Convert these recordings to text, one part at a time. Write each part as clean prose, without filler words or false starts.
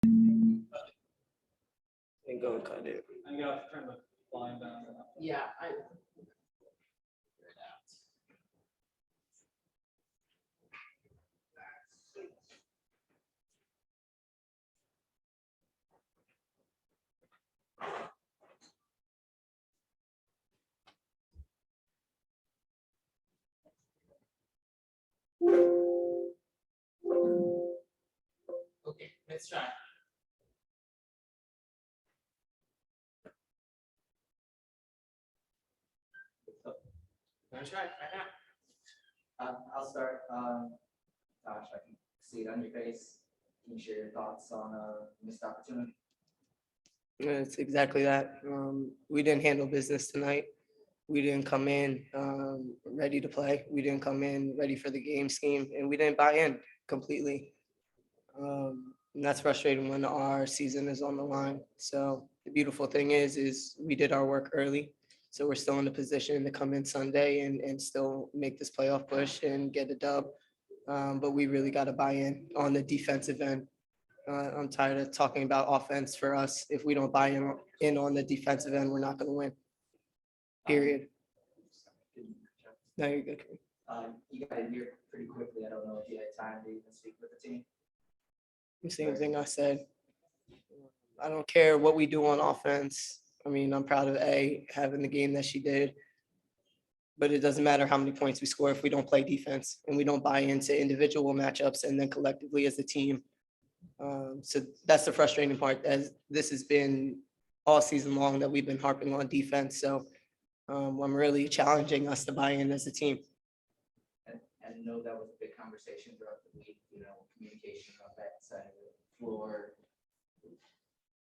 And go and cut it. I got to turn the volume down. Yeah, I. Okay, let's try. Let's try right now. I'll start. Josh, I can see it on your face. Can you share your thoughts on a missed opportunity? Yeah, it's exactly that. We didn't handle business tonight. We didn't come in ready to play. We didn't come in ready for the game scheme, and we didn't buy in completely. And that's frustrating when our season is on the line. So the beautiful thing is we did our work early. So we're still in a position to come in Sunday and still make this playoff push and get a dub. But we really got to buy in on the defensive end. I'm tired of talking about offense for us. If we don't buy in on the defensive end, we're not going to win. Period. No, you're good. You got in here pretty quickly. I don't know if you had time to even speak with the team. The same thing I said. I don't care what we do on offense. I mean, I'm proud of having the game that she did. But it doesn't matter how many points we score if we don't play defense and we don't buy into individual matchups and then collectively as a team. So that's the frustrating part, as this has been all season long that we've been harping on defense. So I'm really challenging us to buy in as a team. And I know that was a big conversation throughout the week, communication on that side of the floor.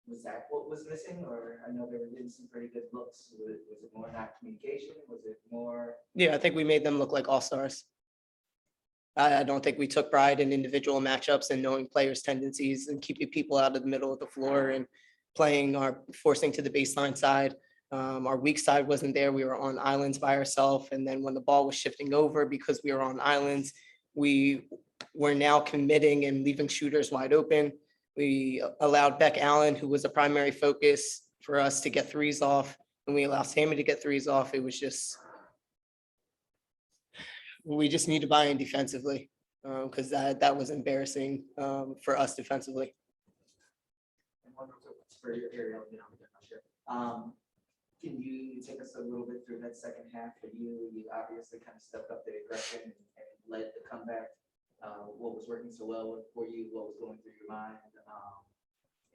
Was that what was missing? Or I know they were getting some pretty good looks. Was it more not communication? Was it more? Yeah, I think we made them look like all-stars. I don't think we took pride in individual matchups and knowing players' tendencies and keeping people out of the middle of the floor and forcing to the baseline side. Our weak side wasn't there. We were on islands by ourselves. And then when the ball was shifting over because we were on islands, we were now committing and leaving shooters wide open. We allowed Beck Allen, who was a primary focus for us, to get threes off. And we allowed Sammy to get threes off. It was just, we just need to buy in defensively because that was embarrassing for us defensively. Can you take us a little bit through that second half for you? You obviously kind of stepped up the aggression and led the comeback. What was working so well for you? What was going through your mind?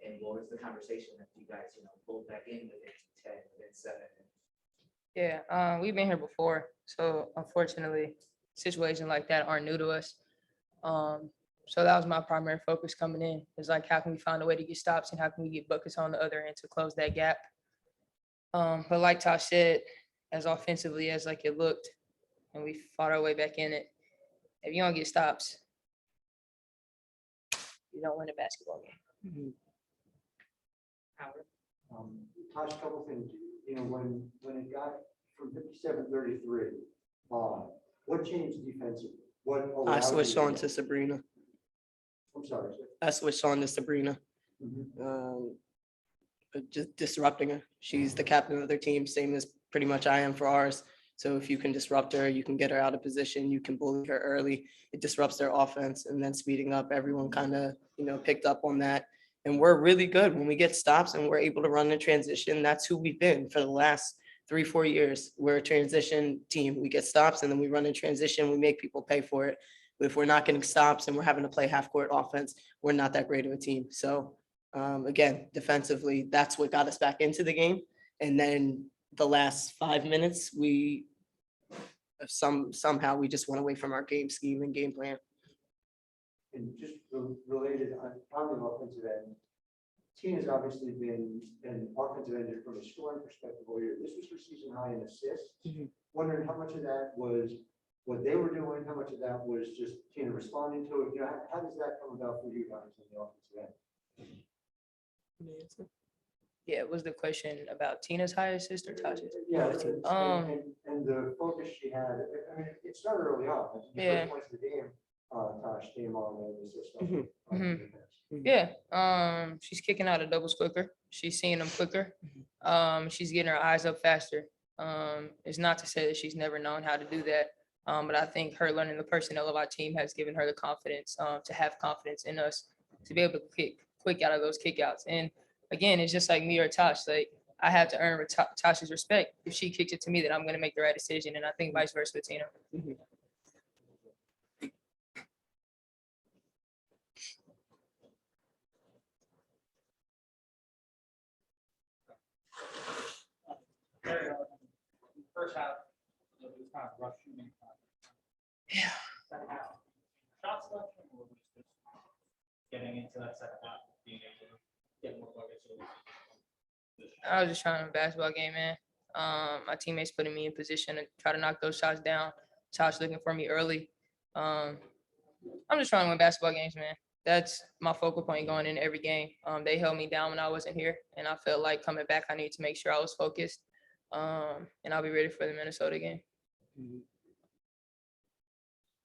And what was the conversation that you guys, pulled back in within 10, within 7? Yeah, we've been here before, so unfortunately, situations like that aren't new to us. So that was my primary focus coming in. It's like, how can we find a way to get stops and how can we get buckets on the other end to close that gap? But like Tosh said, as offensively as like it looked, and we fought our way back in it. If you don't get stops, you don't win a basketball game. Mm-hmm. Howard. Tosh, a couple things. When it got from 57-33, what changed defensively? I switched on to Sabrina. I'm sorry, sir. I switched on to Sabrina. Just disrupting her. She's the captain of their team, same as pretty much I am for ours. So if you can disrupt her, you can get her out of position, you can bully her early, it disrupts their offense. And then speeding up, everyone kind of, picked up on that. And we're really good when we get stops and we're able to run in transition. That's who we've been for the last 3-4 years. We're a transition team. We get stops and then we run in transition. We make people pay for it. But if we're not getting stops and we're having to play half court offense, we're not that great of a team. So again, defensively, that's what got us back into the game. And then the last 5 minutes, somehow we just went away from our game scheme and game plan. And just related on the offensive end, Tina's obviously been an offensive end from a scoring perspective all year. This was her season high in assists. Wondering how much of that was what they were doing, how much of that was just Tina responding to it. How does that come about for you guys on the offensive end? Yeah, was the question about Tina's high assist or Tasha's? Yeah, and the focus she had. I mean, it started early on. Like the Yeah. first points of the game, Tosh came on in the system. Mhm. Mhm. Defense. Yeah, she's kicking out of doubles quicker. She's seeing them quicker. She's getting her eyes up faster. It's not to say that she's never known how to do that. But I think her learning the personnel of our team has given her the confidence to have confidence in us to be able to kick quick out of those kickouts. And again, it's just like me or Tosh. Like I have to earn Tosh's respect. If she kicks it to me, then I'm going to make the right decision. And I think vice versa with Tina. First half, it was kind of rough shooting. Yeah. Second half, shot selection, or was just getting into that second half, being able to get more buckets. I was just trying to win a basketball game, man. My teammates putting me in position to try to knock those shots down. Tosh looking for me early. I'm just trying to win basketball games, man. That's my focal point going in every game. They held me down when I wasn't here, and I felt like coming back, I needed to make sure I was focused. And I'll be ready for the Minnesota game.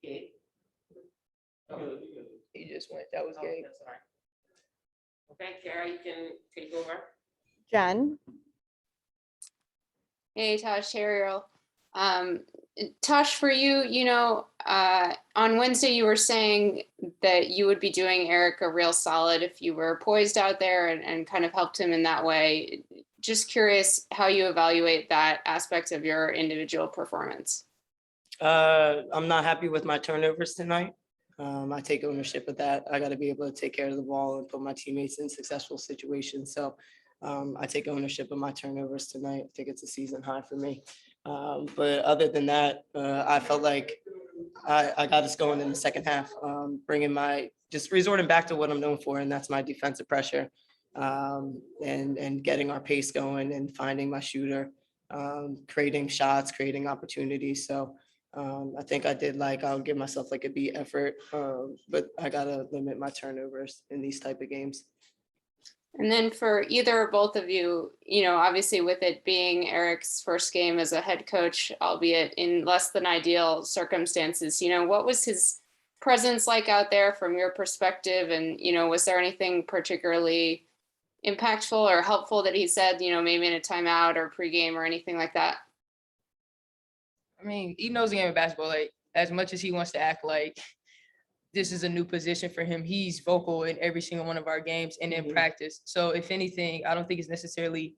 Gabe? He just went. That was Gabe. That's all right. Okay, Kara, you can take over. Jen, Hey, Tosh, Ariel. Tosh, for you, on Wednesday, you were saying that you would be doing Eric a real solid if you were poised out there and kind of helped him in that way. Just curious how you evaluate that aspect of your individual performance. I'm not happy with my turnovers tonight. I take ownership of that. I got to be able to take care of the ball and put my teammates in successful situations. So I take ownership of my turnovers tonight. I think it's a season high for me. But other than that, I felt like I got us going in the second half, just resorting back to what I'm known for, and that's my defensive pressure, and getting our pace going and finding my shooter, creating shots, creating opportunities. So I think I'll give myself like a B effort, but I gotta limit my turnovers in these type of games. And then for either or both of you, obviously with it being Eric's first game as a head coach, albeit in less than ideal circumstances, what was his presence like out there from your perspective? And, was there anything particularly impactful or helpful that he said, maybe in a timeout or pregame or anything like that? I mean, he knows the game of basketball. Like as much as he wants to act like this is a new position for him, he's vocal in every single one of our games and in practice. So if anything, I don't think it's necessarily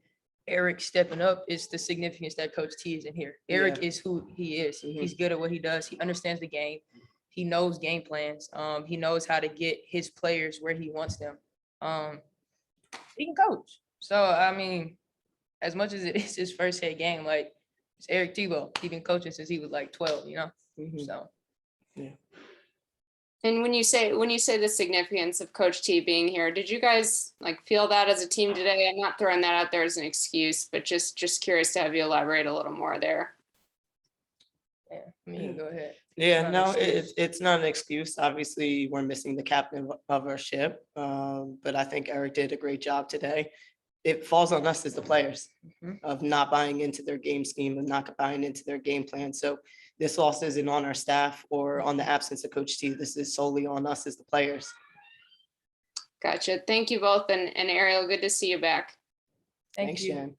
Eric stepping up. It's the significance that Coach T is in here. Eric is who he is. He's good at what he does. He understands the game. He knows game plans. He knows how to get his players where he wants them. He can coach. So, I mean, as much as it is his first head game, like it's Eric Tebow. He's been coaching since he was like 12, So. And when you say the significance of Coach T being here, did you guys feel that as a team today? I'm not throwing that out there as an excuse, but just curious to have you elaborate a little more there. Yeah, I mean, go ahead. Yeah, Not an no, excuse. it's not an excuse. Obviously, we're missing the captain of our ship, but I think Eric did a great job today. It falls on us as the players of not buying into their game scheme and not buying into their game plan. So this loss isn't on our staff or on the absence of Coach T. This is solely on us as the players. Gotcha. Thank you both. And Ariel, good to see you back. Thank you. Jen.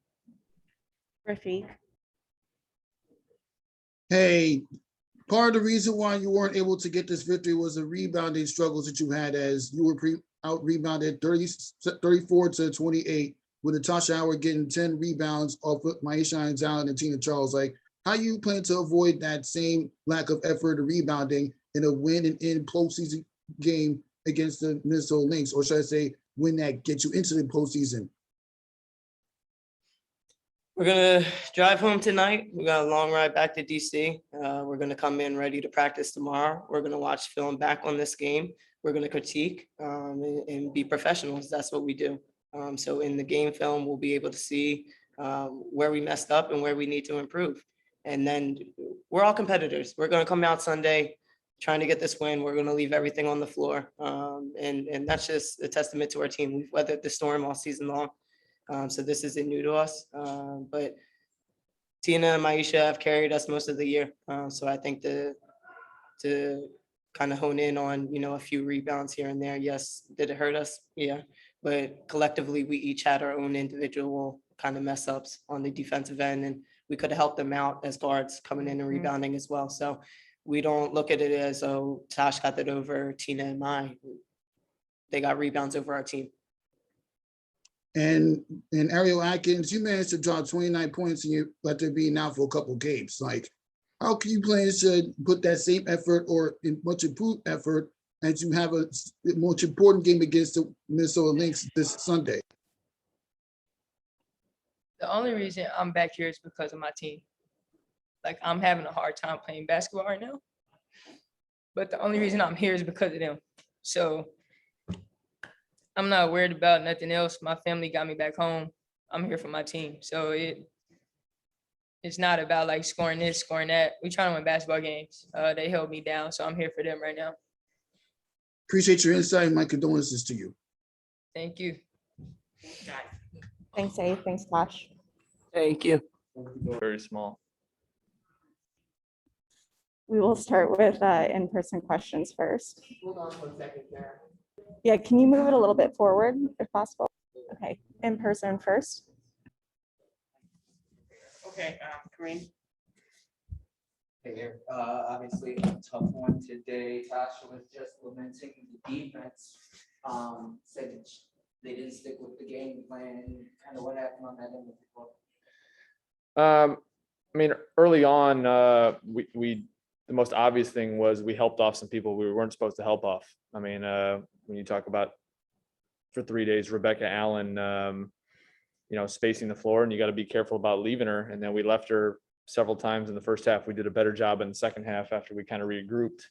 Rafiq, Hey, part of the reason why you weren't able to get this victory was the rebounding struggles that you had, as you were out rebounded 34-28 with Natasha Howard getting 10 rebounds off of Maisha Allen and Tina Charles. How you plan to avoid that same lack of effort or rebounding in a win and in postseason game against the Minnesota Lynx, or should I say, win that gets you into the postseason? We're gonna drive home tonight. We got a long ride back to DC. We're gonna come in ready to practice tomorrow. We're gonna watch film back on this game. We're gonna critique and be professionals. That's what we do. So in the game film, we'll be able to see where we messed up and where we need to improve. And then we're all competitors. We're gonna come out Sunday trying to get this win. We're gonna leave everything on the floor. And that's just a testament to our team. We've weathered the storm all season long. So this isn't new to us, but Tina and Maisha have carried us most of the year. So I think to kind of hone in on, a few rebounds here and there. Yes, did it hurt us? Yeah. But collectively, we each had our own individual kind of mess ups on the defensive end, and we could have helped them out as guards coming in and Mhm. rebounding as well. So we don't look at it as, oh, Tosh got that over Tina and Mai. They got rebounds over our team. And Ariel Atkins, you managed to drop 29 points and you let there be now for a couple games. Like, how can you plan to put that same effort or in much improved effort as you have a much important game against the Minnesota Lynx this Sunday? The only reason I'm back here is because of my team. Like, I'm having a hard time playing basketball right now, but the only reason I'm here is because of them. So I'm not worried about nothing else. My family got me back home. I'm here for my team. So it's not about like scoring this, scoring that. We trying to win basketball games. They held me down, so I'm here for them right now. Appreciate your insight and my condolences to you. Thank you. Thanks, Dave. Thanks, Tosh. Thank you. Very small. We will start with in-person questions first. Hold on 1 second, Kara. Yeah, can you move it a little bit forward if possible? Okay, in person first. Okay, Kareem. Hey there, obviously a tough one today. Tasha was just lamenting the defense. Said they didn't stick with the game plan. Kind of what happened on that end of the court? I mean, early on, the most obvious thing was we helped off some people we weren't supposed to help off. I mean, when you talk about for 3 days, Rebecca Allen, spacing the floor, and you got to be careful about leaving her. And then we left her several times in the first half. We did a better job in the second half after we kind of regrouped.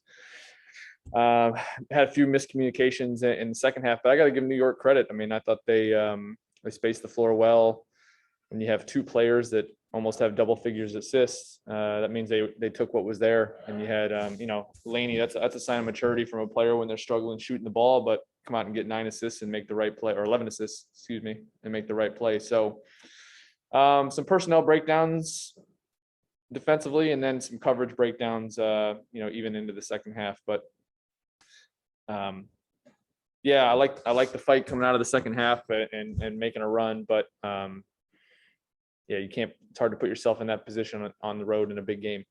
Had a few miscommunications in the second half, but I got to give New York credit. I mean, I thought they spaced the floor well. When you have two players that almost have double figures assists, that means they took what was there. And you had, Laney, that's a sign of maturity from a player when they're struggling shooting the ball, but come out and get 9 assists and make the right play, or 11 assists, excuse me, and make the right play. So some personnel breakdowns defensively, and then some coverage breakdowns, even into the second half. But yeah, I like the fight coming out of the second half and making a run, but yeah, you can't. It's hard to put yourself in that position on the road in a big game.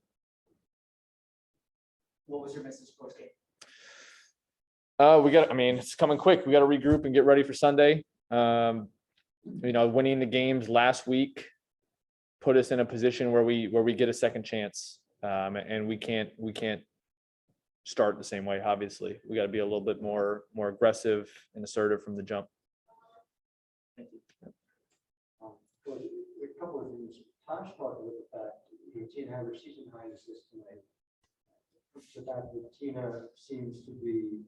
What was your message post game? It's coming quick. We got to regroup and get ready for Sunday. Winning the games last week put us in a position where we get a second chance, and we can't start the same way. Obviously, we got to be a little bit more aggressive and assertive from the jump. Well, a couple of things. Tosh talked about the fact that Tina had her season high assist tonight. The fact that Tina seems to be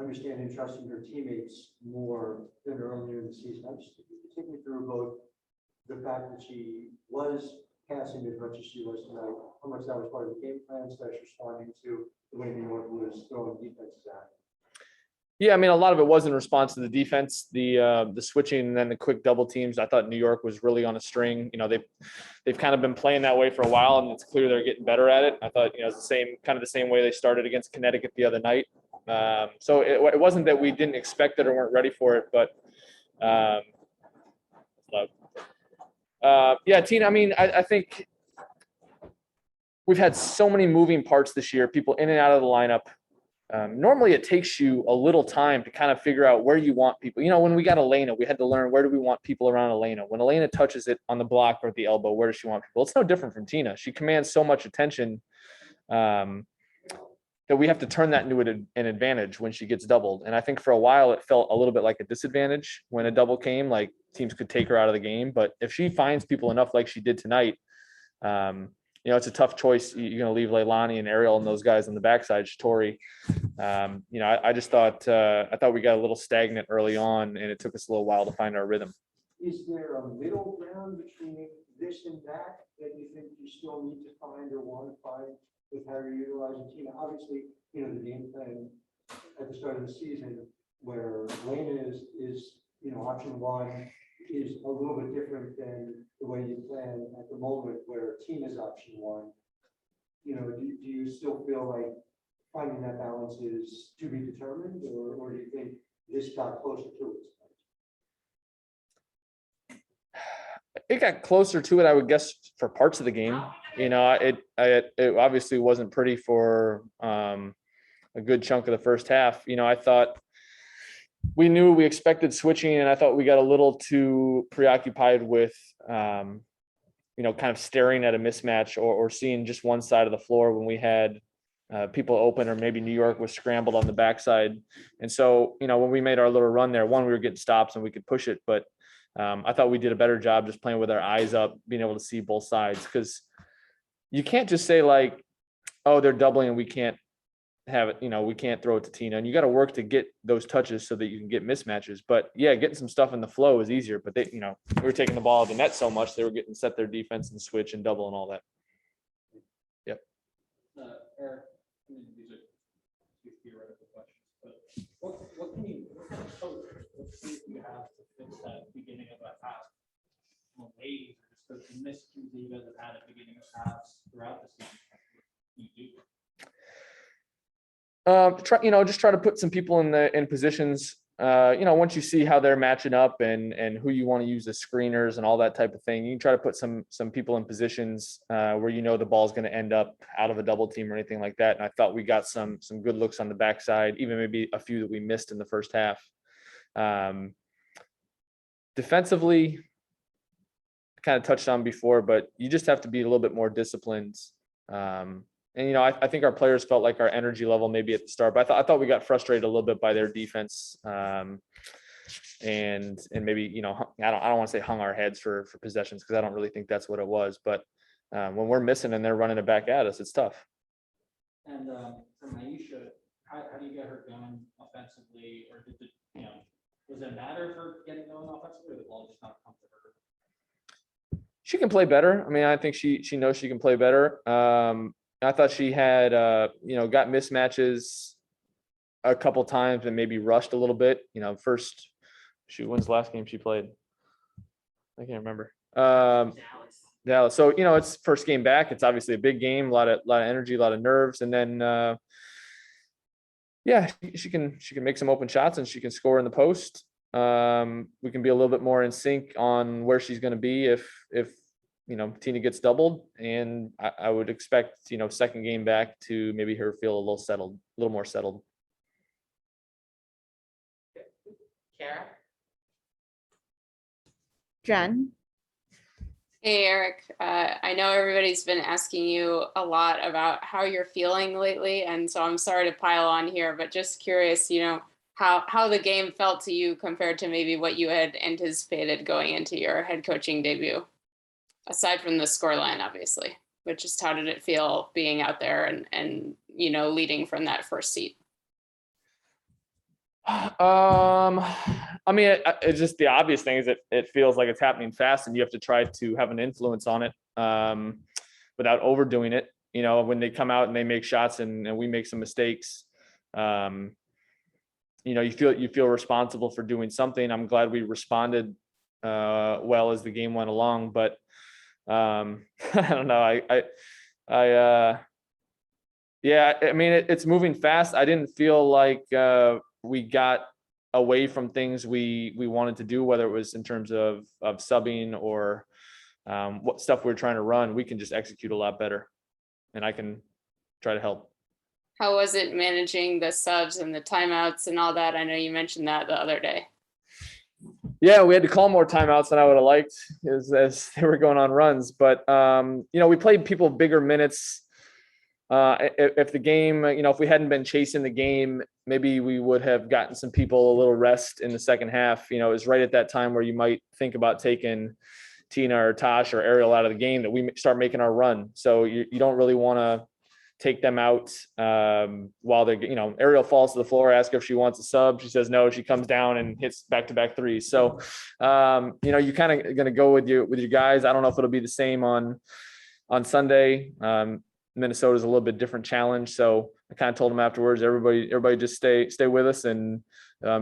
understanding and trusting her teammates more than earlier in the season. I'm just take me through both the fact that she was passing as much as she was tonight, how much that was part of the game plan, / responding to the way New York was throwing defenses at. Yeah, I mean, a lot of it was in response to the defense, the switching and then the quick double teams. I thought New York was really on a string. They've kind of been playing that way for a while, and it's clear they're getting better at it. I thought it's the same way they started against Connecticut the other night. So it wasn't that we didn't expect it or weren't ready for it, but yeah, Tina. I mean, I think we've had so many moving parts this year, people in and out of the lineup. Normally it takes you a little time to kind of figure out where you want people. When we got Elena, we had to learn where do we want people around Elena. When Elena touches it on the block or at the elbow, where does she want people? It's no different from Tina. She commands so much attention that we have to turn that into an advantage when she gets doubled. And I think for a while it felt a little bit like a disadvantage when a double came, like teams could take her out of the game. But if she finds people enough like she did tonight, it's a tough choice. You're going to leave Leilani and Ariel and those guys on the backside, Tori. I just thought we got a little stagnant early on, and it took us a little while to find our rhythm. Is there a middle ground between this and that you think you still need to find or want to find with how you're utilizing Tina? Obviously, the game plan at the start of the season where Lena is option one is a little bit different than the way you plan at the moment where Tina's option one. Do you still feel like finding that balance is to be determined, or do you think this got closer to it? It got closer to it, I would guess, for parts of the game. You know, it obviously wasn't pretty for a good chunk of the first half. You know, I thought we expected switching, and I thought we got a little too preoccupied with, you know, kind of staring at a mismatch or seeing just one side of the floor when we had people open, or maybe New York was scrambled on the backside. And so, you know, when we made our little run there, one, we were getting stops and we could push it, but I thought we did a better job just playing with our eyes up, being able to see both sides, because you can't just say like, oh, they're doubling and we can't have it, you know, we can't throw it to Tina, and you got to work to get those touches so that you can get mismatches. But yeah, getting some stuff in the flow is easier, but they, you know, we were taking the ball out of the net so much, they were getting set their defense and switch and double and all that. Yep. Eric, I mean, these are two theoretical questions, but what kind of coach, what do you have to fix that beginning of a half? Ways, or just the miscues that you guys have had at the beginning of halves throughout the season? You do. Just try to put some people in positions. Once you see how they're matching up and who you want to use as screeners and all that type of thing, you can try to put some people in positions where you know the ball's going to end up out of a double team or anything like that. And I thought we got some good looks on the backside, even maybe a few that we missed in the first half. Defensively, kind of touched on before, but you just have to be a little bit more disciplined. And I think our players felt like our energy level maybe at the start, but I thought we got frustrated a little bit by their defense, and maybe I don't want to say hung our heads for possessions, because I don't really think that's what it was. But when we're missing and they're running it back at us, it's tough. And for Maisha, how do you get her going offensively, or did does it matter for getting going offensively, or the ball just not come to her? She can play better. I mean, I think she knows she can play better. I thought she had, got mismatches a couple times and maybe rushed a little bit. First, when's the last game she played? I can't remember. Dallas. So, it's first game back. It's obviously a big game, a lot of energy, a lot of nerves. And then, she can make some open shots and she can score in the post. We can be a little bit more in sync on where she's going to be if Tina gets doubled, and I would expect, second game back to maybe her feel a little more settled. Kara? Jen? Hey, Eric. I know everybody's been asking you a lot about how you're feeling lately, and so I'm sorry to pile on here, but just curious, how the game felt to you compared to maybe what you had anticipated going into your head coaching debut, aside from the scoreline, obviously. But just how did it feel being out there and leading from that first seat? I mean, it's just the obvious thing is that it feels like it's happening fast, and you have to try to have an influence on it without overdoing it. When they come out and they make shots and we make some mistakes, you feel responsible for doing something. I'm glad we responded well as the game went along, but I don't know. I mean, it's moving fast. I didn't feel like we got away from things we wanted to do, whether it was in terms of subbing or what stuff we're trying to run. We can just execute a lot better, and I can try to help. How was it managing the subs and the timeouts and all that? I know you mentioned that the other day. Yeah, we had to call more timeouts than I would have liked as they were going on runs. But, we played people bigger minutes. If the game, if we hadn't been chasing the game, maybe we would have gotten some people a little rest in the second half. It was right at that time where you might think about taking Tina or Tosh or Ariel out of the game that we start making our run. So you don't really want to take them out while they're, Ariel falls to the floor, ask her if she wants a sub. She says no. She comes down and hits back-to-back threes. So, you kind of going to go with your guys. I don't know if it'll be the same on Sunday. Minnesota's a little bit different challenge. So I kind of told them afterwards, everybody just stay with us and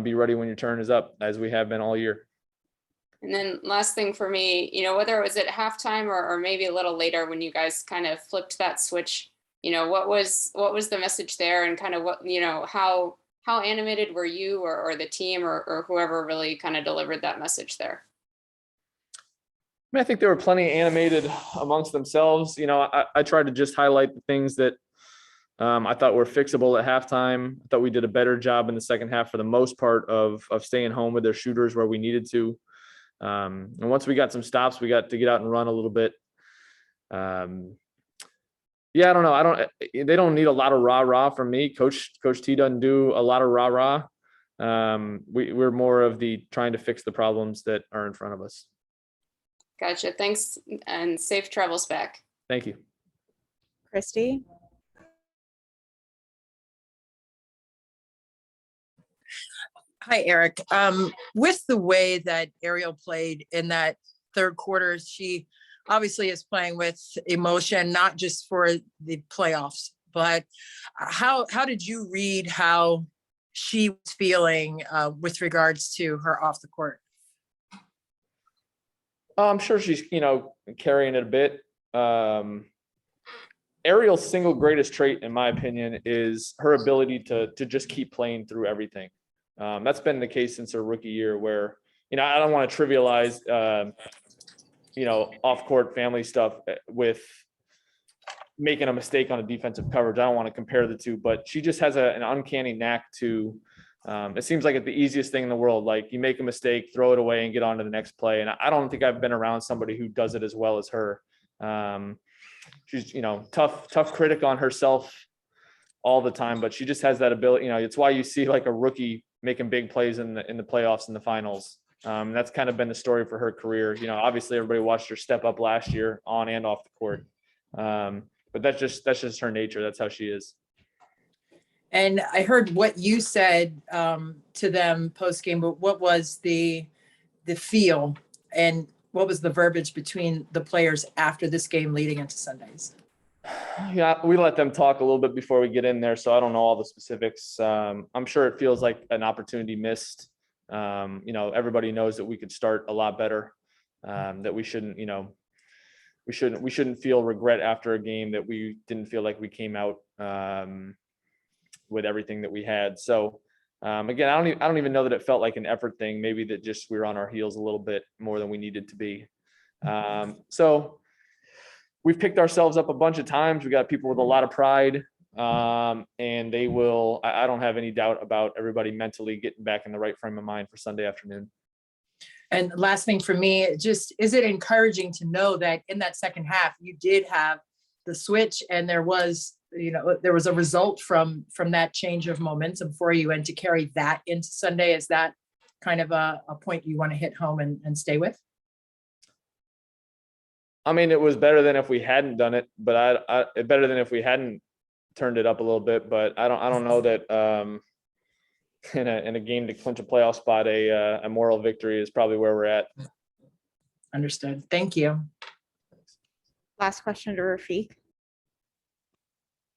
be ready when your turn is up, as we have been all year. And then last thing for me, whether it was at halftime or maybe a little later when you guys kind of flipped that switch what was the message there, and kind of what, how animated were you or the team or whoever really kind of delivered that message there? I mean, I think they were plenty animated amongst themselves. I tried to just highlight the things that I thought were fixable at halftime. I thought we did a better job in the second half for the most part of staying home with their shooters where we needed to. And once we got some stops, we got to get out and run a little bit. Yeah, I don't know. They don't need a lot of rah-rah from me. Coach T doesn't do a lot of rah-rah. We're more of the trying to fix the problems that are in front of us. Gotcha. Thanks, and safe travels back. Thank you. Christy? Hi, Eric. With the way that Ariel played in that third quarter, she obviously is playing with emotion, not just for the playoffs, but how did you read how she was feeling with regards to her off the court? I'm sure she's, carrying it a bit. Ariel's single greatest trait, in my opinion, is her ability to just keep playing through everything. That's been the case since her rookie year where, I don't want to trivialize, off-court family stuff with making a mistake on a defensive coverage. I don't want to compare the two, but she just has an uncanny knack to, it seems like it's the easiest thing in the world. Like you make a mistake, throw it away and get on to the next play. And I don't think I've been around somebody who does it as well as her. She's, tough critic on herself all the time, but she just has that ability. It's why you see like a rookie making big plays in the playoffs and the finals. That's kind of been the story for her career. Obviously everybody watched her step up last year on and off the court. But that's just her nature. That's how she is. And I heard what you said to them post game, but what was the feel and what was the verbiage between the players after this game leading into Sundays? Yeah, we let them talk a little bit before we get in there, so I don't know all the specifics. I'm sure it feels like an opportunity missed. Everybody knows that we could start a lot better. That we shouldn't feel regret after a game that we didn't feel like we came out with everything that we had. So again, I don't even know that it felt like an effort thing. Maybe that just we were on our heels a little bit more than we needed to be. So we've picked ourselves up a bunch of times. We got people with a lot of pride, and they will. I don't have any doubt about everybody mentally getting back in the right frame of mind for Sunday afternoon. And last thing for me, is it encouraging to know that in that second half, you did have the switch and there was a result from that change of momentum for you, and to carry that into Sunday, is that kind of a point you want to hit home and stay with? I mean, it was better than if we hadn't done it, but better than if we hadn't turned it up a little bit. But I don't know that in a game to clinch a playoff spot, a moral victory is probably where we're at. Understood. Thank you. Last question to Rafiq.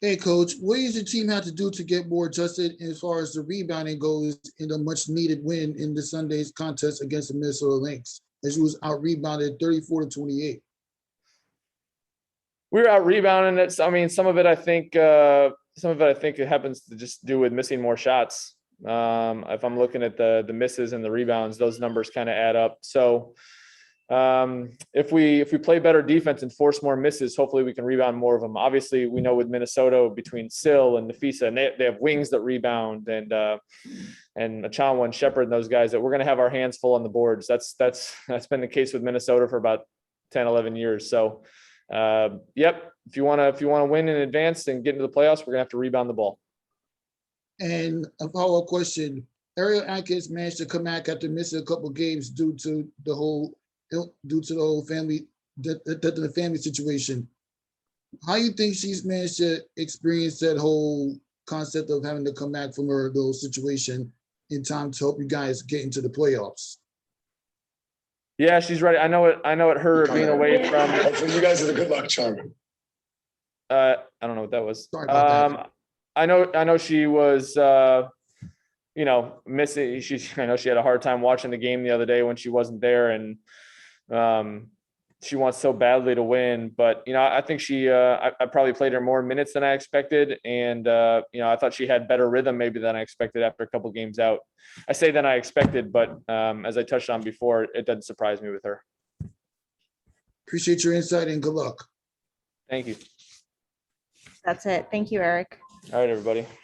Hey, Coach, what does the team have to do to get more adjusted as far as the rebounding goes in a much-needed win in the Sunday's contest against the Minnesota Lynx, as you was out-rebounded 34-28? We were out rebounding it. I mean, some of it I think it happens to just do with missing more shots. If I'm looking at the misses and the rebounds, those numbers kind of add up. So if we play better defense and force more misses, hopefully we can rebound more of them. Obviously, we know with Minnesota between Sill and Nafisa, and they have wings that rebound, and Achanwa and Shepard and those guys, that we're going to have our hands full on the boards. That's been the case with Minnesota for about 10, 11 years. So yep, if you want to win in advance and get into the playoffs, we're gonna have to rebound the ball. And a follow-up question: Ariel Atkins managed to come back after missing a couple of games due to the whole family, the family situation. How do you think she's managed to experience that whole concept of having to come back from her little situation in time to help you guys get into the playoffs? Yeah, she's ready. I know it hurt being away from. You guys are the good luck charm. I don't know what that was. Sorry about that. I know she was missing. I know she had a hard time watching the game the other day when she wasn't there, and she wants so badly to win, but I think I probably played her more minutes than I expected. And I thought she had better rhythm maybe than I expected after a couple games out. I say than I expected, but as I touched on before, it doesn't surprise me with her. Appreciate your insight and good luck. Thank you. That's it. Thank you, Eric. All right, everybody.